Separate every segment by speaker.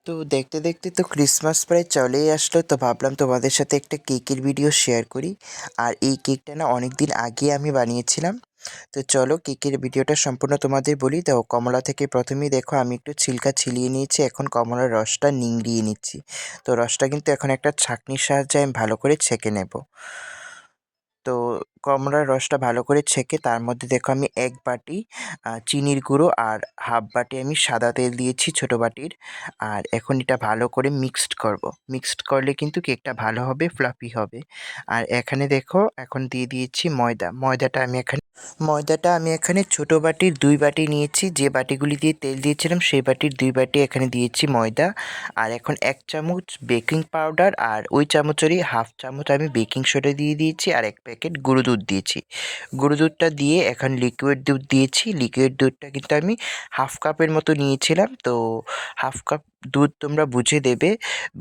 Speaker 1: তো দেখতে দেখতে তো ক্রিসমাস প্রায় চলেই আসলো, তো ভাবলাম তোমাদের সাথে একটা কেকের ভিডিও শেয়ার করি। আর এই কেকটা না অনেক দিন আগে আমি বানিয়েছিলাম। তো চলো কেকের ভিডিওটা সম্পূর্ণ তোমাদের বলি। তো কমলা থেকে প্রথমেই দেখো আমি একটু ছিলকা ছিলিয়ে নিয়েছি, এখন কমলার রসটা নিংড়িয়ে নিচ্ছি। তো রসটা কিন্তু এখন একটা ছাঁকনির সাহায্যে আমি ভালো করে ছেঁকে নেব। তো কমলার রসটা ভালো করে ছেঁকে তার মধ্যে দেখো আমি 1 বাটি চিনির গুঁড়ো আর হাফ বাটি আমি সাদা তেল দিয়েছি ছোটো বাটির। আর এখন এটা ভালো করে মিক্সড করব। মিক্সড করলে কিন্তু কেকটা ভালো হবে, ফ্লাফি হবে। আর এখানে দেখো এখন দিয়ে দিয়েছি ময়দা। ময়দাটা আমি এখানে ছোটো বাটির 2 বাটি নিয়েছি, যে বাটিগুলি দিয়ে তেল দিয়েছিলাম সেই বাটির 2 বাটি এখানে দিয়েছি ময়দা। আর এখন 1 চামচ বেকিং পাউডার আর ওই চামচেরই হাফ চামচ আমি বেকিং সোডা দিয়ে দিয়েছি, আর 1 প্যাকেট গুঁড়ো দুধ দিয়েছি। গুঁড়ো দুধটা দিয়ে এখন লিকুইড দুধ দিয়েছি। লিকুইড দুধটা কিন্তু আমি হাফ কাপের মতো নিয়েছিলাম। তো হাফ কাপ দুধ তোমরা বুঝে দেবে,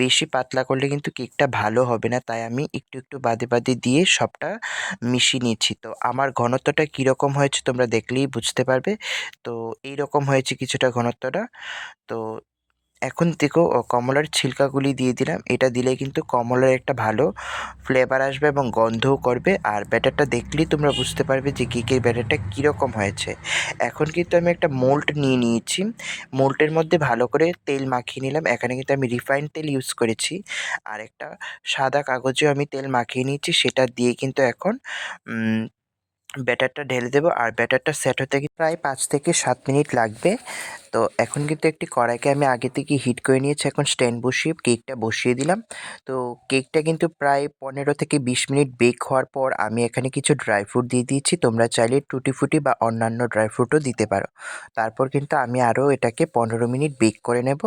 Speaker 1: বেশি পাতলা করলে কিন্তু কেকটা ভালো হবে না, তাই আমি একটু একটু বাদে বাদে দিয়ে সবটা মিশিয়ে নিয়েছি। তো আমার ঘনত্বটা কীরকম হয়েছে তোমরা দেখলেই বুঝতে পারবে। তো এইরকম হয়েছে কিছুটা ঘনত্বটা। তো এখন দেখো কমলার ছিলকাগুলি দিয়ে দিলাম। এটা দিলে কিন্তু কমলার একটা ভালো ফ্লেভার আসবে এবং গন্ধও করবে। আর ব্যাটারটা দেখলেই তোমরা বুঝতে পারবে যে কেকের ব্যাটারটা কীরকম হয়েছে। এখন কিন্তু আমি একটা মোল্ড নিয়ে নিয়েছি। মোল্ডের মধ্যে ভালো করে তেল মাখিয়ে নিলাম। এখানে কিন্তু আমি রিফাইন্ড তেল ইউজ করেছি। আর একটা সাদা কাগজেও আমি তেল মাখিয়ে নিয়েছি, সেটা দিয়ে কিন্তু এখন ব্যাটারটা ঢেলে দেবো। আর ব্যাটারটা সেট হতে প্রায় 5 থেকে 7 মিনিট লাগবে। তো এখন কিন্তু একটি কড়াইকে আমি আগে থেকে হিট করে নিয়েছি, এখন স্ট্যান্ড বসিয়ে কেকটা বসিয়ে দিলাম। তো কেকটা কিন্তু প্রায় 15 থেকে 20 মিনিট বেক হওয়ার পর আমি এখানে কিছু ড্রাই ফ্রুট দিয়ে দিয়েছি। তোমরা চাইলে টুটি ফুটি বা অন্যান্য ড্রাই ফ্রুটও দিতে পারো। তারপর কিন্তু আমি আরও এটাকে 15 মিনিট বেক করে নেব।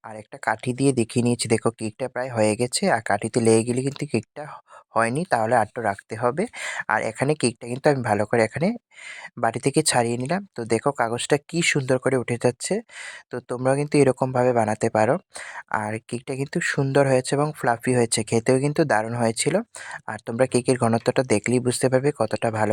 Speaker 1: আর একটা কাঠি দিয়ে দেখিয়ে নিয়েছি, দেখো কেকটা প্রায় হয়ে গেছে। আর কাঠিতে লেগে গেলে কিন্তু কেকটা হয়নি, তাহলে আরটু রাখতে হবে। আর এখানে কেকটা কিন্তু আমি ভালো করে এখানে বাটি থেকে ছাড়িয়ে নিলাম। তো দেখো কাগজটা কি সুন্দর করে উঠে যাচ্ছে। তো তোমরাও কিন্তু এরকমভাবে বানাতে পারো। আর কেকটা কিন্তু সুন্দর হয়েছে এবং ফ্লাফি হয়েছে, খেতেও কিন্তু দারুণ হয়েছিল। আর তোমরা কেকের ঘনত্বটা দেখলেই বুঝতে পারবে কতটা ভালো।